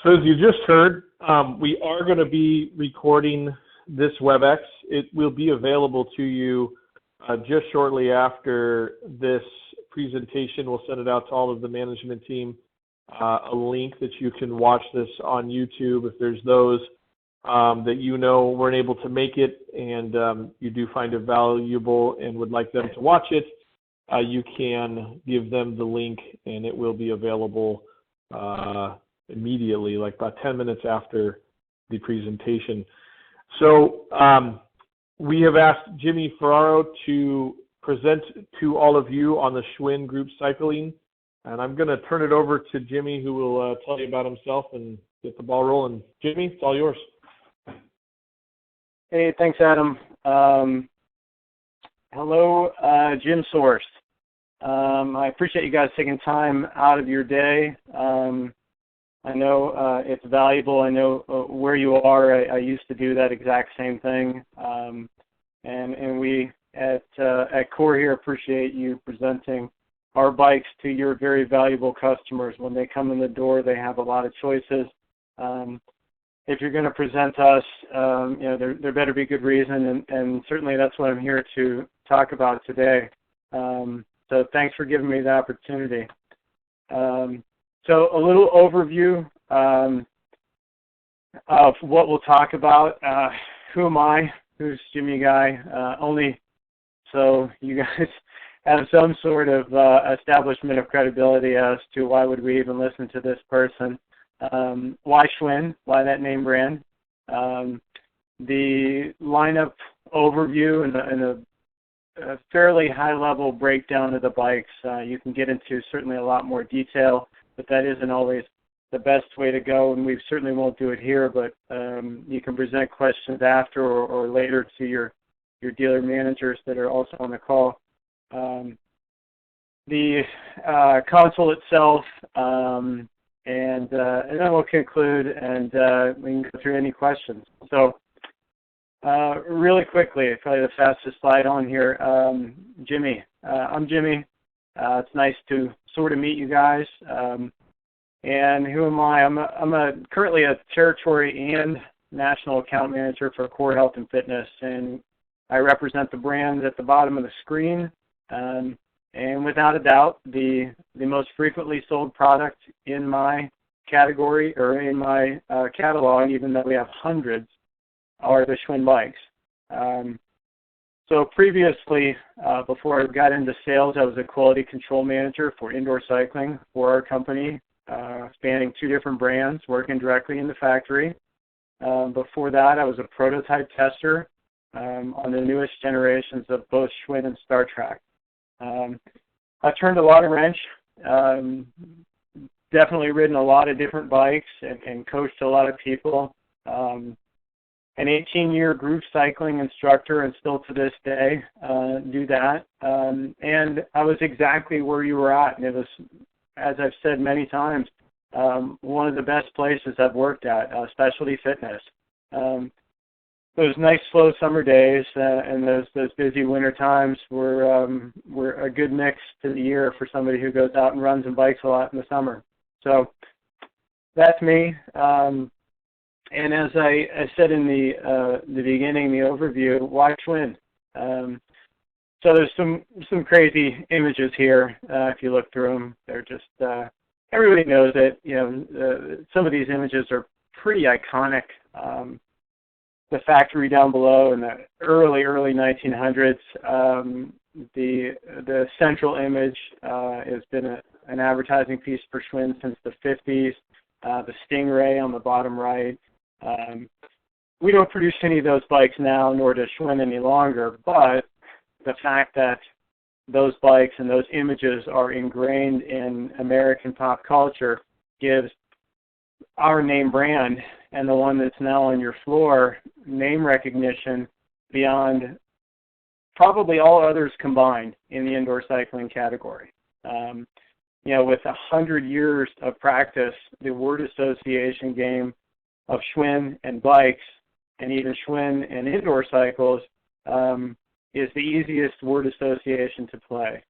So as you just heard, we are going to be recording this WebEx. It will be available to you just shortly after this presentation. We'll send it out to all of the management team, a link that you can watch this on YouTube. If there's those that you know weren't able to make it and you do find it valuable and would like them to watch it, you can give them the link and it will be available immediately, like about 10 minutes after the presentation. So we have asked Jimmy Ferraro to present to all of you on the Schwinn group cycling, and I'm going to turn it over to Jimmy, who will tell you about himself and get the ball rolling. Jimmy, it's all yours. Hey, thanks, Adam. Hello, Jim Source. I appreciate you guys taking time out of your day. I know it's valuable. I know where you are. I used to do that exact same thing. And we at Core here appreciate you presenting our bikes to your very valuable customers. When they come in the door, they have a lot of choices. If you're going to present us, there better be good reason, and certainly that's what I'm here to talk about today. So thanks for giving me the opportunity. So a little overview of what we'll talk about. Who am I? Who's Jimmy Guy? Only so you guys have some sort of establishment of credibility as to why would we even listen to this person. Why Schwinn? Why that name brand? The lineup overview and a fairly high-level breakdown of the bikes. You can get into certainly a lot more detail, but that isn't always the best way to go, and we certainly won't do it here, but you can present questions after or later to your dealer managers that are also on the call. The console itself, and then we'll conclude, and we can go through any questions. So really quickly, probably the fastest slide on here, Jimmy. I'm Jimmy. It's nice to sort of meet you guys. And who am I? I'm currently a territory and national account manager for Core Health and Fitness, and I represent the brand at the bottom of the screen. And without a doubt, the most frequently sold product in my category or in my catalog, even though we have hundreds, are the Schwinn bikes. So previously, before I got into sales, I was a quality control manager for indoor cycling for our company, spanning 2 different brands, working directly in the factory. Before that, I was a prototype tester on the newest generations of both Schwinn and Star Trek. I turned a lot of wrench, definitely ridden a lot of different bikes and coached a lot of people. An 18-year group cycling instructor, and still to this day do that. And I was exactly where you were at, and it was, as I've said many times, one of the best places I've worked at, specialty fitness. Those nice slow summer days and those busy winter times were a good mix to the year for somebody who goes out and runs and bikes a lot in the summer. So that's me. And as I said in the beginning, the overview, why Schwinn? So there's some crazy images here. If you look through them, they're just everybody knows it. Some of these images are pretty iconic. The factory down below in the early 1900s. The central image has been an advertising piece for Schwinn since the 50s. The Stingray on the bottom right. We don't produce any of those bikes now, nor does Schwinn any longer, but the fact that those bikes and those images are ingrained in American pop culture gives our name brand and the one that's now on your floor name recognition beyond probably all others combined in the indoor cycling category. With 100 years of practice, the word association game of Schwinn and bikes, and even Schwinn and indoor cycles, is the easiest word association to play.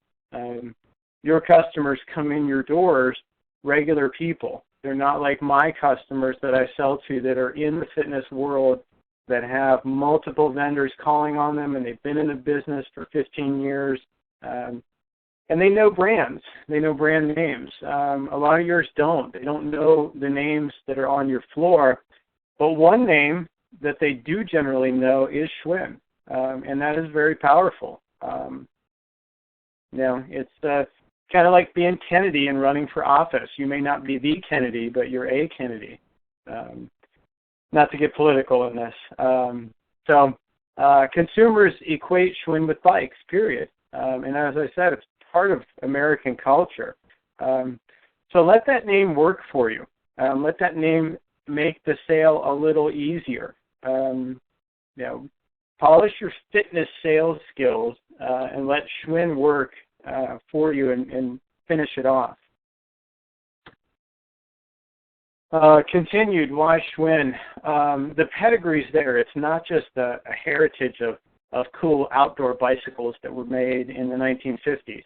Your customers come in your doors, regular people, They're not like my customers that I sell to that are in the fitness world that have multiple vendors calling on them, and they've been in the business for 15 years. And they know brands. They know brand names. A lot of yours don't. They don't know the names that are on your floor. But one name that they do generally know is Schwinn, and that is very powerful. It's kind of like being Kennedy and running for office. You may not be the Kennedy, but you're a Kennedy. Not to get political in this. Consumers equate Schwinn with bikes, period. And as I said, it's part of American culture. So let that name work for you. Let that name make the sale a little easier. Polish your fitness sales skills and let Schwinn work for you and finish it off. Continued, why Schwinn? The pedigree's there. It's not just a heritage of cool outdoor bicycles that were made in the 1950s.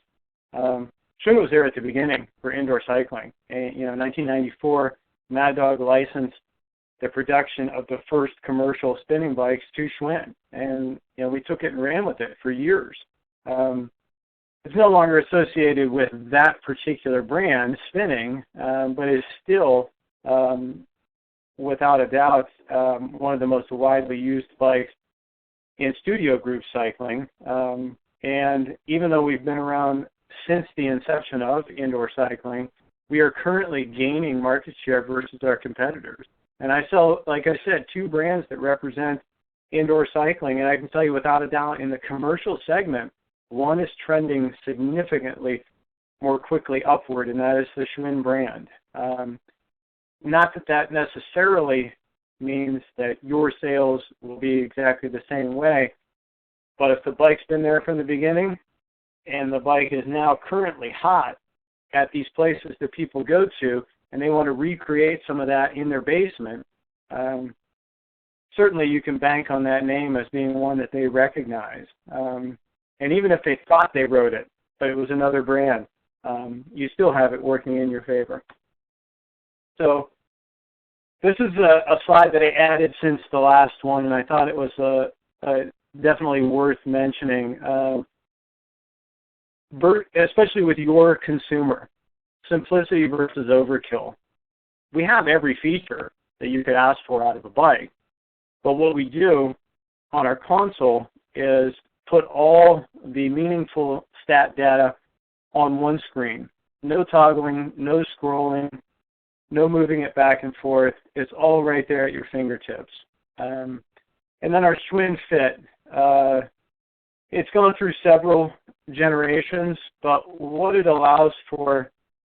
Schwinn was there at the beginning for indoor cycling. And, 1994, Mad Dog licensed the production of the first commercial spinning bikes to Schwinn, and we took it and ran with it for years. It's no longer associated with that particular brand spinning, but is still, without a doubt, one of the most widely used bikes in studio group cycling. And even though we've been around since the inception of indoor cycling, we are currently gaining market share versus our competitors. And I sell, like I said, two brands that represent indoor cycling, and I can tell you without a doubt in the commercial segment, one is trending significantly more quickly upward, and that is the Schwinn brand. Not that necessarily means that your sales will be exactly the same way, but if the bike's been there from the beginning and the bike is now currently hot at these places that people go to and they want to recreate some of that in their basement, certainly you can bank on that name as being one that they recognize. And even if they thought they wrote it, but it was another brand, you still have it working in your favor. So this is a slide that I added since the last one, and I thought it was definitely worth mentioning, especially with your consumer. Simplicity versus overkill. We have every feature that you could ask for out of a bike, but what we do on our console is put all the meaningful stat data on one screen. No toggling, no scrolling, no moving it back and forth. It's all right there at your fingertips. And then our Schwinn Fit. It's gone through several generations, but what it allows for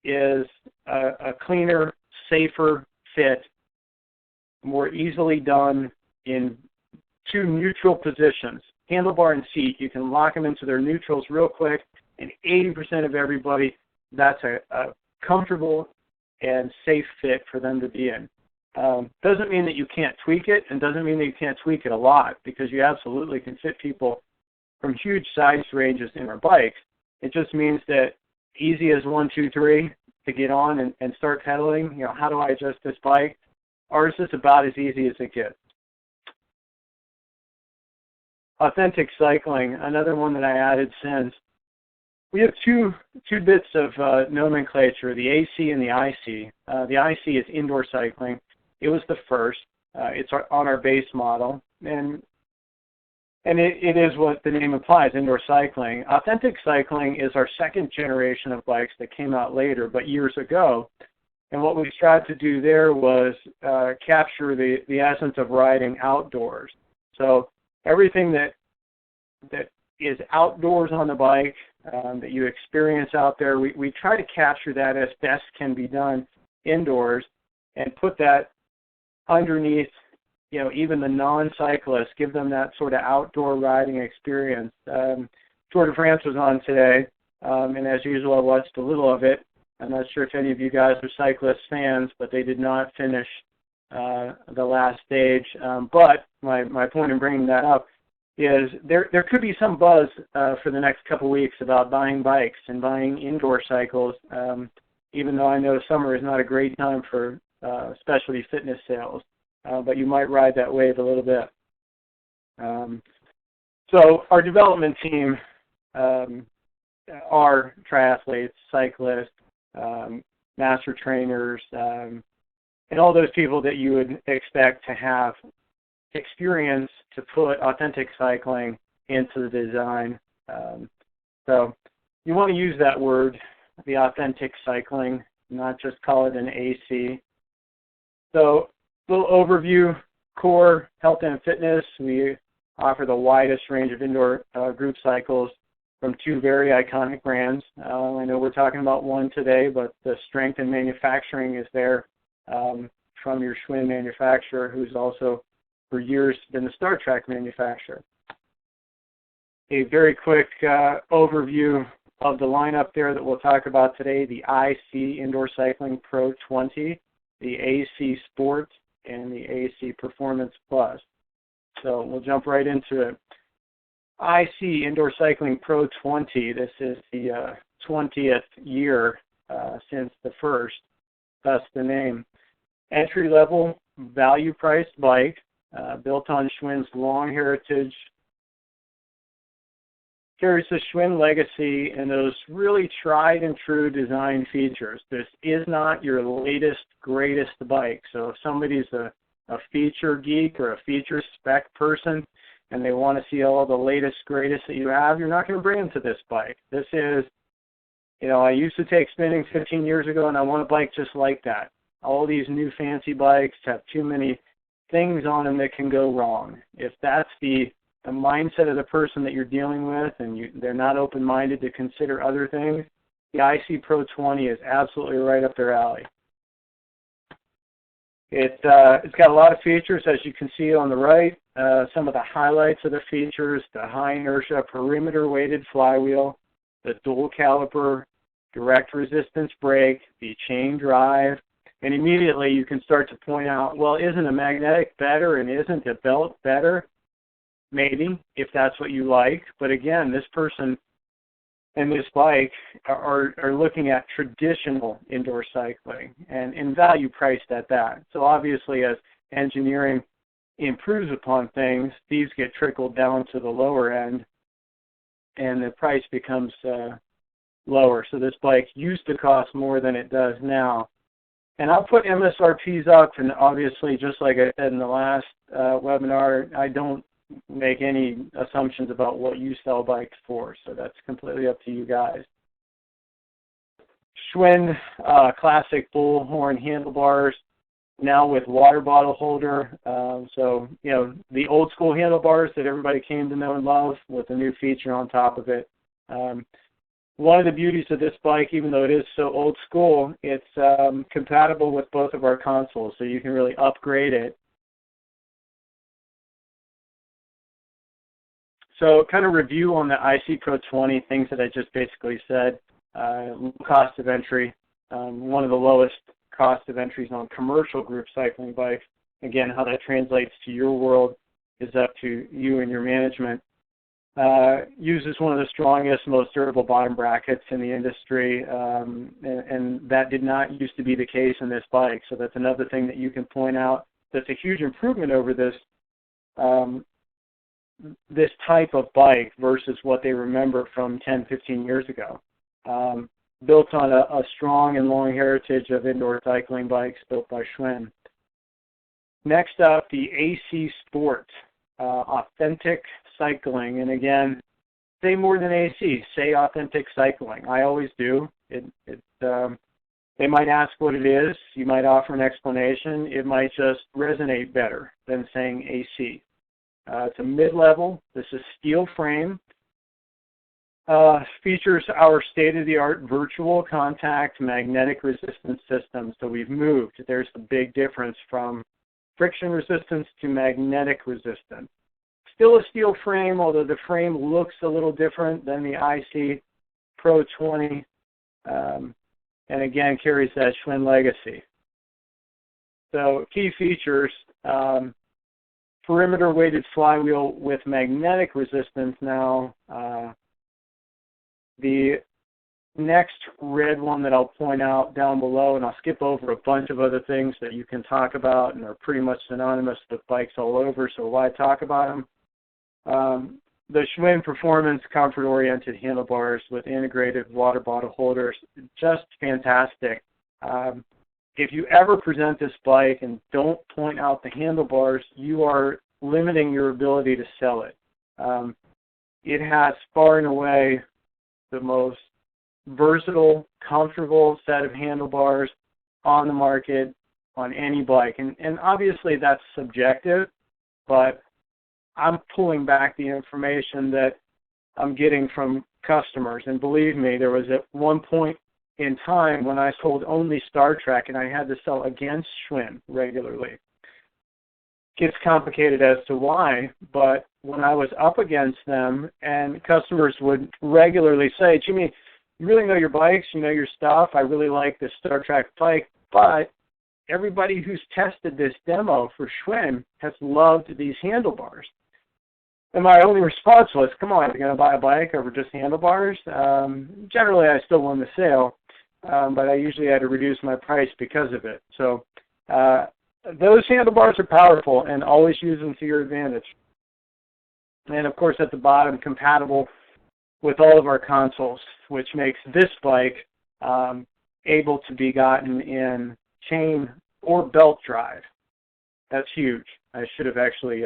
is a cleaner, safer fit, more easily done in two neutral positions. Handlebar and seat, you can lock them into their neutrals real quick, and 80% of everybody, that's a comfortable and safe fit for them to be in. Doesn't mean that you can't tweak it, and doesn't mean that you can't tweak it a lot, because you absolutely can fit people from huge size ranges in our bikes. It just means that easy as 1, 2, 3 to get on and start pedaling. How do I adjust this bike? Ours is about as easy as it gets. Authentic cycling, another one that I added since. We have two bits of nomenclature, the AC and the IC. The IC is indoor cycling. It was the first. It's on our base model, and it is what the name implies, indoor cycling. Authentic cycling is our second generation of bikes that came out later, but years ago. And what we tried to do there was capture the essence of riding outdoors. So everything that is outdoors on the bike, that you experience out there, we try to capture that as best can be done indoors and put that underneath, even the non-cyclists, give them that sort of outdoor riding experience. Tour de France was on today, and as usual, I watched a little of it. I'm not sure if any of you guys are cyclist fans, but they did not finish the last stage. But my point in bringing that up is there could be some buzz for the next couple weeks about buying bikes and buying indoor cycles even though I know summer is not a great time for specialty fitness sales, but you might ride that wave a little bit. So our development team are triathletes, cyclists, master trainers, and all those people that you would expect to have experience to put authentic cycling into the design. So you want to use that word, the authentic cycling, not just call it an AC. So little overview, core health and fitness. We offer the widest range of indoor group cycles from two very iconic brands. I know we're talking about one today, but the strength in manufacturing is there from your Schwinn manufacturer, who's also for years been the Star Trek manufacturer. A very quick overview of the lineup there that we'll talk about today: the IC Indoor Cycling Pro 20, the AC Sport, and the AC Performance Plus. So we'll jump right into it. IC Indoor Cycling Pro 20, this is the 20th year since the first, thus the name. Entry-level, value-priced bike, built on Schwinn's long heritage, carries the Schwinn legacy and those really tried and true design features. This is not your latest, greatest bike. So if somebody's a feature geek or a feature spec person and they want to see all the latest, greatest that you have, you're not going to bring them to this bike. This is, I used to take spinning 15 years ago and I want a bike just like that. All these new fancy bikes have too many things on them that can go wrong. If that's the mindset of the person that you're dealing with and they're not open-minded to consider other things, the IC Pro 20 is absolutely right up their alley. It's got a lot of features, as you can see on the right. Some of the highlights of the features: the high inertia perimeter weighted flywheel, the dual caliper, direct resistance brake, the chain drive, and immediately you can start to point out, well, isn't a magnetic better and isn't a belt better? Maybe, if that's what you like. But again, this person and this bike are looking at traditional indoor cycling and value priced at that. So obviously, as engineering improves upon things, these get trickled down to the lower end and the price becomes lower. So this bike used to cost more than it does now. And I'll put MSRPs up, and obviously, just like I said in the last webinar, I don't make any assumptions about what you sell bikes for, so that's completely up to you guys. Schwinn classic bullhorn handlebars, now with water bottle holder. So, the old school handlebars that everybody came to know and love with a new feature on top of it. One of the beauties of this bike, even though it is so old school, it's compatible with both of our consoles, so you can really upgrade it. So kind of review on the IC Pro 20, things that I just basically said. Low cost of entry, one of the lowest cost of entries on commercial group cycling bikes. Again, how that translates to your world is up to you and your management. Uses one of the strongest, most durable bottom brackets in the industry, and that did not used to be the case in this bike. So that's another thing that you can point out. That's a huge improvement over this this type of bike versus what they remember from 10, 15 years ago. Built on a strong and long heritage of indoor cycling bikes built by Schwinn. Next up, the AC Sport, authentic cycling. And again, say more than AC, say authentic cycling. I always do. They might ask what it is. You might offer an explanation. It might just resonate better than saying AC. It's a mid-level. This is steel frame. Features our state-of-the-art virtual contact magnetic resistance system. So we've moved. There's the big difference from friction resistance to magnetic resistance. Still a steel frame, although the frame looks a little different than the IC Pro 20. And again, carries that Schwinn legacy. So key features. Perimeter weighted flywheel with magnetic resistance now. The next red one that I'll point out down below, and I'll skip over a bunch of other things that you can talk about and are pretty much synonymous with bikes all over, so why talk about them? The Schwinn Performance comfort-oriented handlebars with integrated water bottle holders, just fantastic. If you ever present this bike and don't point out the handlebars, you are limiting your ability to sell it. It has far and away the most versatile, comfortable set of handlebars on the market on any bike. And obviously that's subjective, but I'm pulling back the information that I'm getting from customers. And believe me, there was at one point in time when I sold only Star Trek and I had to sell against Schwinn regularly. Gets complicated as to why, but when I was up against them and customers would regularly say, Jimmy, you really know your bikes, you know your stuff, I really like this Star Trek bike, but everybody who's tested this demo for Schwinn has loved these handlebars. And my only response was, come on, you're going to buy a bike over just handlebars? Generally, I still won the sale, but I usually had to reduce my price because of it. So those handlebars are powerful, and always use them to your advantage. And, of course, at the bottom, compatible with all of our consoles, which makes this bike able to be gotten in chain or belt drive. That's huge. I should have actually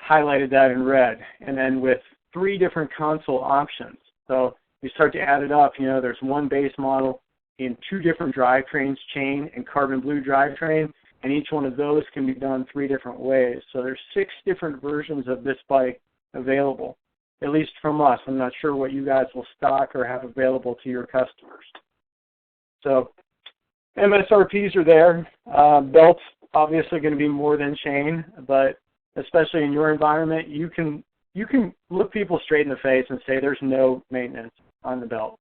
highlighted that in red. And then with 3 different console options. So you start to add it up, there's one base model in 2 different drivetrains, chain and carbon blue drivetrain, and each one of those can be done 3 different ways. So there's 6 different versions of this bike available, at least from us. I'm not sure what you guys will stock or have available to your customers. So MSRPs are there. Belts obviously going to be more than chain, but especially in your environment, you can look people straight in the face and say there's no maintenance on the belt.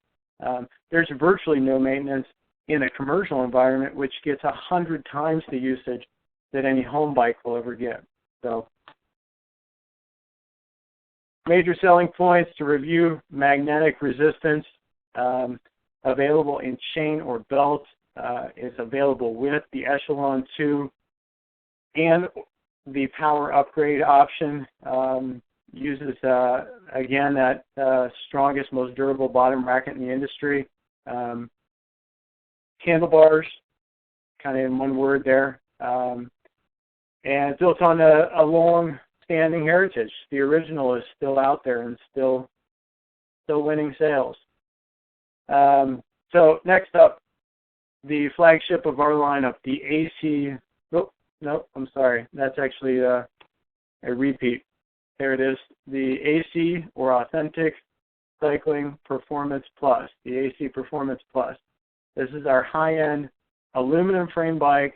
There's virtually no maintenance in a commercial environment, which gets 100 times the usage that any home bike will ever get. So, major selling points to review: magnetic resistance, available in chain or belt, is available with the Echelon 2, and the power upgrade option uses, again, that strongest, most durable bottom bracket in the industry. Handlebars, kind of in one word there, and built on a long-standing heritage. The original is still out there and still winning sales. So next up, the flagship of our lineup, the AC. No, I'm sorry. That's actually a repeat. There it is. The AC, or Authentic Cycling Performance Plus, the AC Performance Plus. This is our high-end aluminum frame bike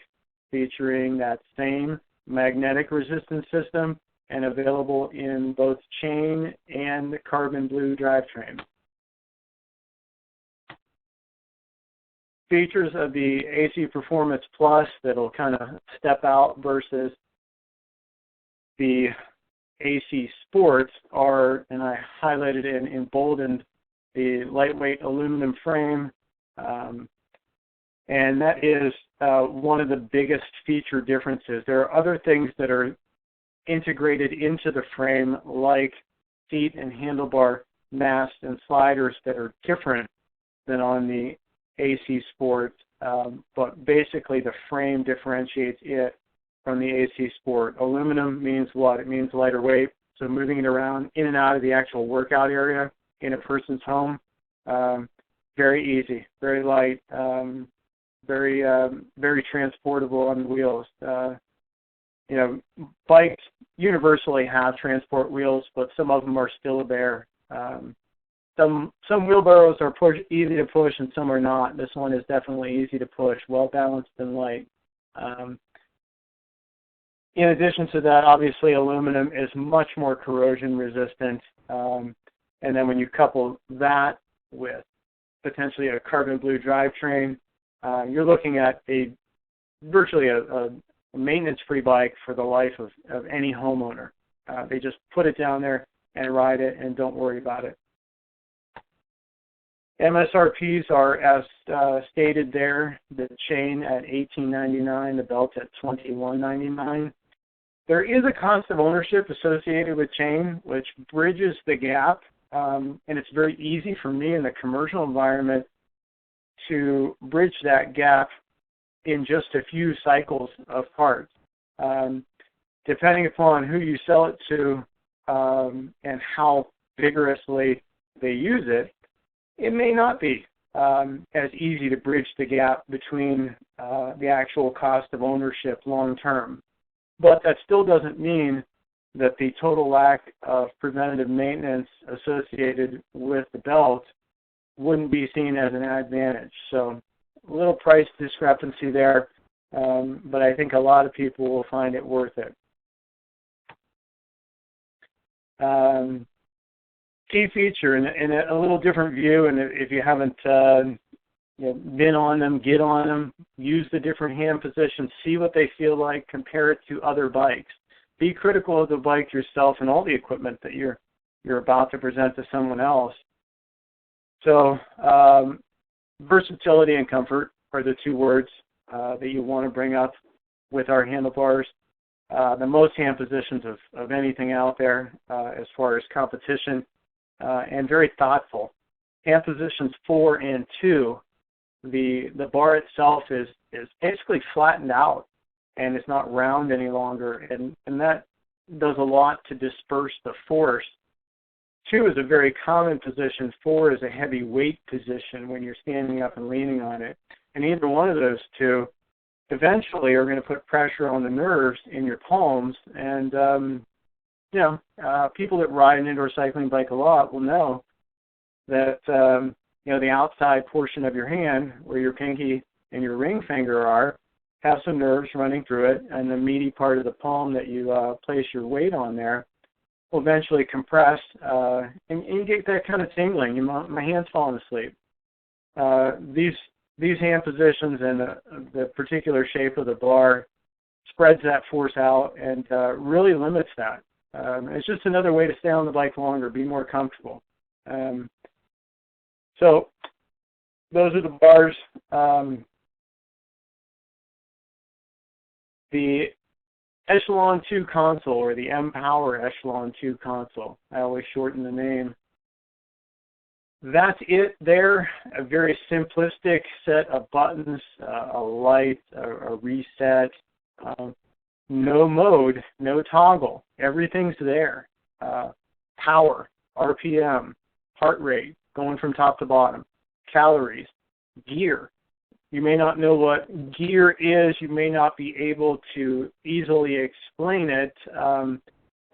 featuring that same magnetic resistance system and available in both chain and carbon blue drivetrain. Features of the AC Performance Plus that'll kind of step out versus the AC Sports are, and I highlighted in emboldened, the lightweight aluminum frame, and that is one of the biggest feature differences. There are other things that are integrated into the frame, like seat and handlebar masts and sliders, that are different than on the AC Sport, but basically the frame differentiates it from the AC Sport. Aluminum means what? It means lighter weight, so moving it around in and out of the actual workout area in a person's home, very easy, very light, very transportable on the wheels. Bikes universally have transport wheels, but some of them are still bare. Some wheelbarrows are easy to push and some are not. This one is definitely easy to push, well balanced and light. In addition to that, obviously aluminum is much more corrosion resistant. And then when you couple that with potentially a carbon blue drivetrain, you're looking at virtually a maintenance-free bike for the life of any homeowner. They just put it down there and ride it and don't worry about it. MSRPs are as stated there, the chain at $18.99, the belt at $21.99. There is a cost of ownership associated with chain, which bridges the gap, and it's very easy for me in the commercial environment to bridge that gap in just a few cycles of parts. Depending upon who you sell it to and how vigorously they use it, it may not be as easy to bridge the gap between the actual cost of ownership long term. But that still doesn't mean that the total lack of preventative maintenance associated with the belt wouldn't be seen as an advantage. So a little price discrepancy there, but I think a lot of people will find it worth it. Key feature, in a little different view, and if you haven't been on them, get on them, use the different hand positions, see what they feel like, compare it to other bikes. Be critical of the bike yourself and all the equipment that you're about to present to someone else. So versatility and comfort are the two words that you want to bring up with our handlebars. The most hand positions of anything out there as far as competition, and very thoughtful. Hand positions 4 and 2, the bar itself is basically flattened out and it's not round any longer, and that does a lot to disperse the force. 2 is a very common position. 4 is a heavy weight position when you're standing up and leaning on it. And either one of those two eventually are going to put pressure on the nerves in your palms. And, people that ride an indoor cycling bike a lot will know that, the outside portion of your hand where your pinky and your ring finger are have some nerves running through it, and the meaty part of the palm that you place your weight on there will eventually compress, and you get that kind of tingling. My hand's falling asleep. These hand positions and the particular shape of the bar spreads that force out and really limits that. It's just another way to stay on the bike longer, be more comfortable. So those are the bars. The Echelon 2 console, or the M-Power Echelon 2 console, I always shorten the name. That's it there, a very simplistic set of buttons, a light, a reset, no mode, no toggle, everything's there. Power, RPM, heart rate, going from top to bottom, calories, gear. You may not know what gear is, you may not be able to easily explain it,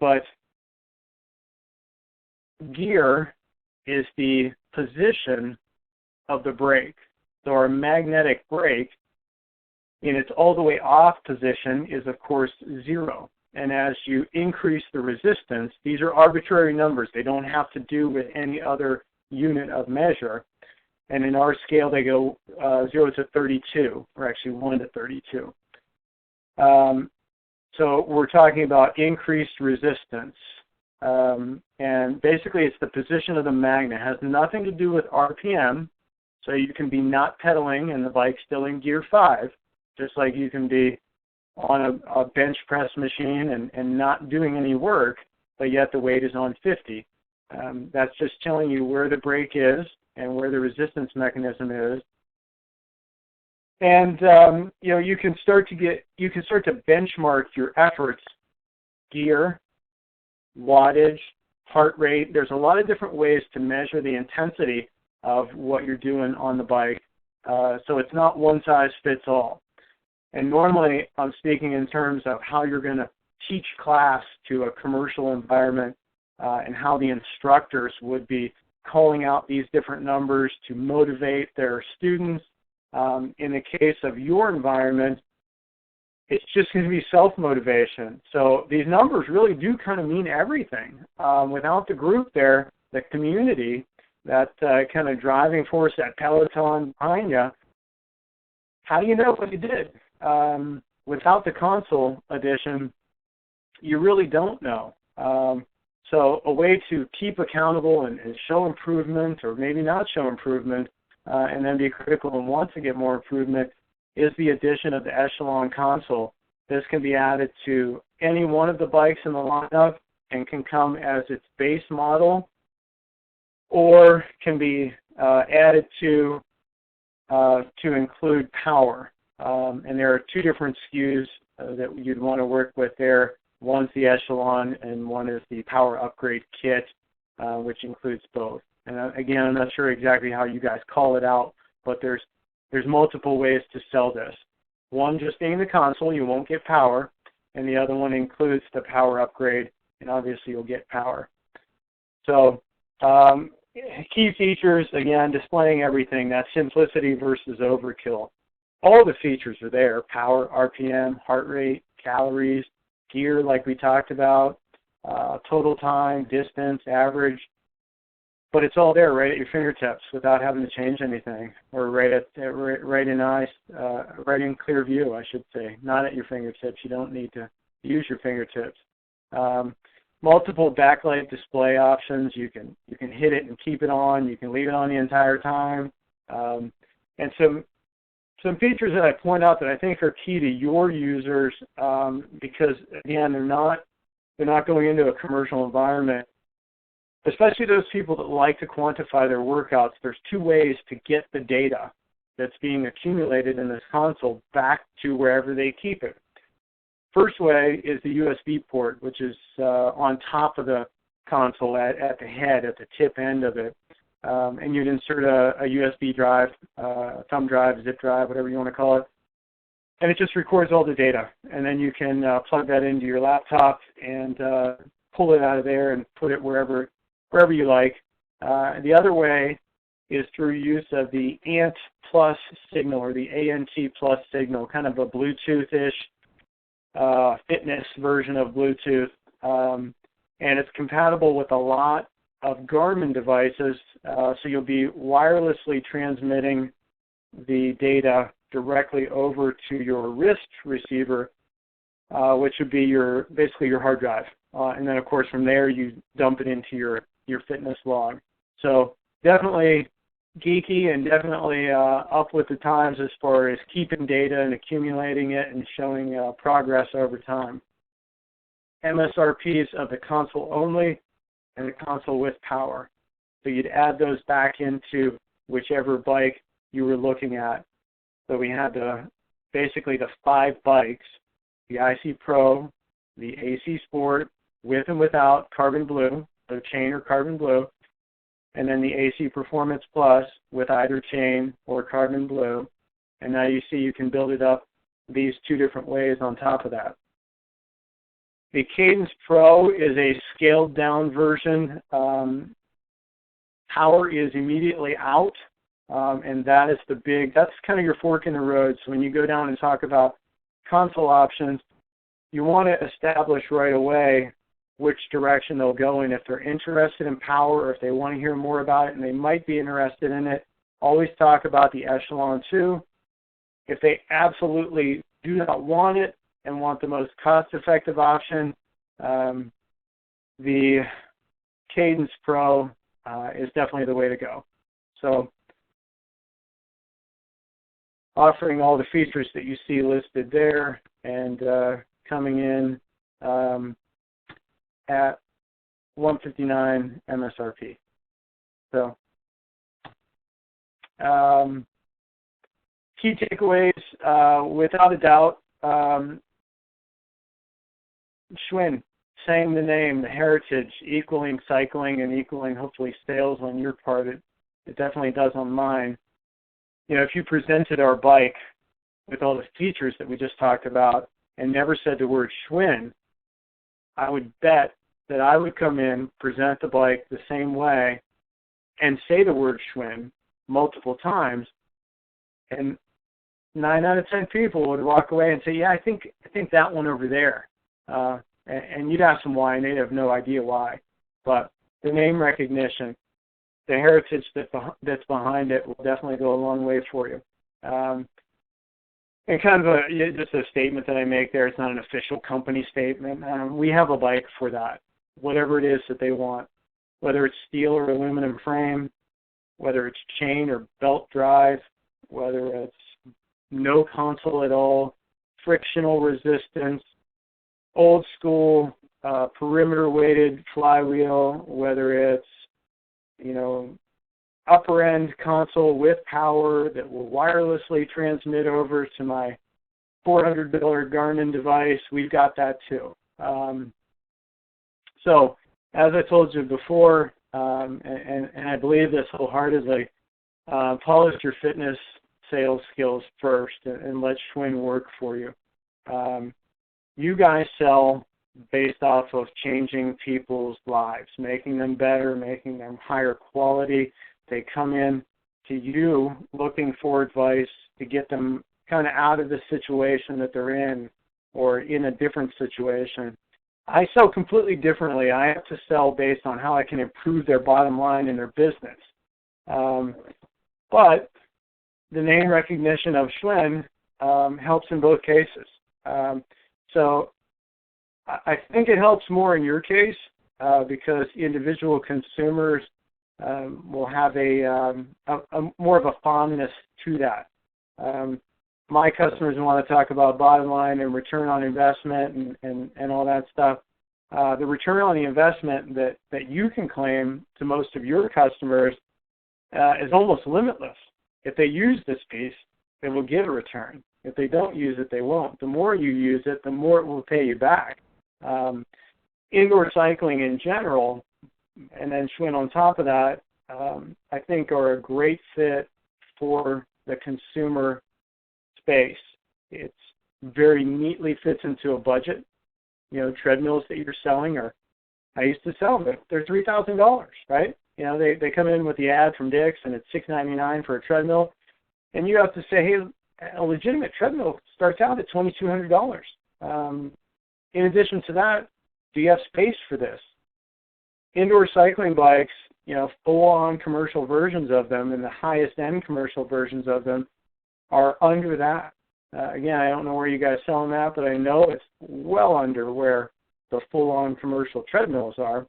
but gear is the position of the brake. So our magnetic brake, in its all the way off position, is of course 0. And as you increase the resistance, these are arbitrary numbers. They don't have to do with any other unit of measure. And in our scale, they go 0 to 32, or actually 1 to 32. So we're talking about increased resistance. And basically, it's the position of the magnet. It has nothing to do with RPM. So you can be not pedaling and the bike's still in gear 5, just like you can be on a bench press machine and not doing any work, but yet the weight is on 50. That's just telling you where the brake is and where the resistance mechanism is. And you can start to benchmark your efforts, gear, wattage, heart rate. There's a lot of different ways to measure the intensity of what you're doing on the bike. So it's not one size fits all. And normally I'm speaking in terms of how you're going to teach class to a commercial environment and how the instructors would be calling out these different numbers to motivate their students. In the case of your environment, it's just going to be self-motivation. So these numbers really do kind of mean everything. Without the group there, the community, that kind of driving force, that peloton behind you, how do you know what you did? Without the console edition, you really don't know. So a way to keep accountable and show improvement, or maybe not show improvement, and then be critical and want to get more improvement, is the addition of the Echelon console. This can be added to any one of the bikes in the lineup and can come as its base model, or can be added to include power. And there are two different SKUs that you'd want to work with there. One's the Echelon, and one is the Power Upgrade Kit, which includes both. And again, I'm not sure exactly how you guys call it out, but there's multiple ways to sell this. One just being the console, you won't get power, and the other one includes the Power Upgrade, and obviously you'll get power. So key features, again, displaying everything. That's simplicity versus overkill. All the features are there: power, RPM, heart rate, calories, gear like we talked about, total time, distance, average. But it's all there right at your fingertips without having to change anything, or right in clear view, I should say. Not at your fingertips. You don't need to use your fingertips. Multiple backlight display options. You can hit it and keep it on. You can leave it on the entire time. And some features that I point out that I think are key to your users, because again, they're not going into a commercial environment. Especially those people that like to quantify their workouts, there's two ways to get the data that's being accumulated in this console back to wherever they keep it. First way is the USB port, which is on top of the console at the head, at the tip end of it. And you'd insert a USB drive, thumb drive, zip drive, whatever you want to call it. And it just records all the data. And then you can plug that into your laptop and pull it out of there and put it wherever you like. The other way is through use of the ANT Plus signal, or the ANT Plus signal, kind of a Bluetooth-ish fitness version of Bluetooth. And it's compatible with a lot of Garmin devices, so you'll be wirelessly transmitting the data directly over to your wrist receiver, which would be basically your hard drive. And then, of course, from there you dump it into your fitness log. So definitely geeky and definitely up with the times as far as keeping data and accumulating it and showing progress over time. MSRPs of the console only and the console with power. So you'd add those back into whichever bike you were looking at. So we had basically the 5 bikes: the IC Pro, the AC Sport, with and without carbon blue, so chain or carbon blue, and then the AC Performance Plus with either chain or carbon blue. And now you see you can build it up these 2 different ways on top of that. The Cadence Pro is a scaled down version. Power is immediately out, and that's kind of your fork in the road. So when you go down and talk about console options, you want to establish right away which direction they'll go in. If they're interested in power, or if they want to hear more about it and they might be interested in it, always talk about the Echelon 2. If they absolutely do not want it and want the most cost-effective option, the Cadence Pro is definitely the way to go. So offering all the features that you see listed there, and coming in at $159 MSRP. So key takeaways, without a doubt, Schwinn, saying the name, the heritage, equaling cycling and equaling hopefully sales on your part. It definitely does on mine. You know, if you presented our bike with all the features that we just talked about and never said the word Schwinn, I would bet that I would come in, present the bike the same way, and say the word Schwinn multiple times, and 9 out of 10 people would walk away and say, yeah, I think that one over there. And you'd ask them why, and they'd have no idea why. But the name recognition, the heritage that's behind it will definitely go a long way for you. And kind of just a statement that I make there, it's not an official company statement. We have a bike for that. whatever it is that they want, whether it's steel or aluminum frame, whether it's chain or belt drive, whether it's no console at all, frictional resistance, old school perimeter weighted flywheel, whether it's, upper end console with power that will wirelessly transmit over to my $400 Garmin device, we've got that too. So, as I told you before, and I believe this wholeheartedly, polish your fitness sales skills first and let Schwinn work for you. You guys sell based off of changing people's lives, making them better, making them higher quality. They come in to you looking for advice to get them kind of out of the situation that they're in or in a different situation. I sell completely differently. I have to sell based on how I can improve their bottom line in their business. But the name recognition of Schwinn helps in both cases. So I think it helps more in your case because individual consumers will have a more of a fondness to that. My customers want to talk about bottom line and return on investment and all that stuff. The return on the investment that you can claim to most of your customers is almost limitless. If they use this piece, they will get a return. If they don't use it, they won't. The more you use it, the more it will pay you back. Indoor cycling in general, and then Schwinn on top of that, I think are a great fit for the consumer space. It's very neatly fits into a budget. Treadmills that you're selling I used to sell them. They're $3,000, right? They come in with the ad from Dick's and it's $699 for a treadmill. And you have to say, hey, a legitimate treadmill starts out at $2,200. In addition to that, do you have space for this? Indoor cycling bikes, full-on commercial versions of them and the highest-end commercial versions of them are under that. Again, I don't know where you guys sell them at, but I know it's well under where the full-on commercial treadmills are.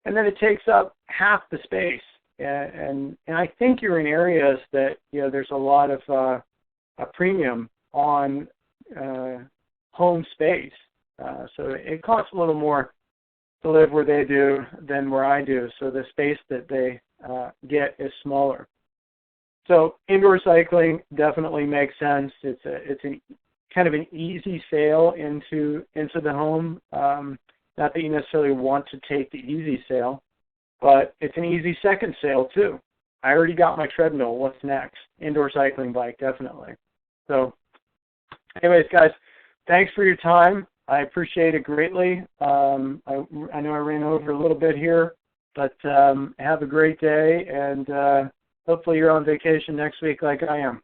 And then it takes up half the space. And I think you're in areas that, there's a lot of a premium on home space. So it costs a little more to live where they do than where I do. So the space that they get is smaller. So indoor cycling definitely makes sense. It's kind of an easy sale into the home. Not that you necessarily want to take the easy sale, but it's an easy second sale too. I already got my treadmill. What's next? Indoor cycling bike, definitely. So anyways, guys, thanks for your time. I appreciate it greatly. I know I ran over a little bit here, but have a great day, and hopefully you're on vacation next week like I am.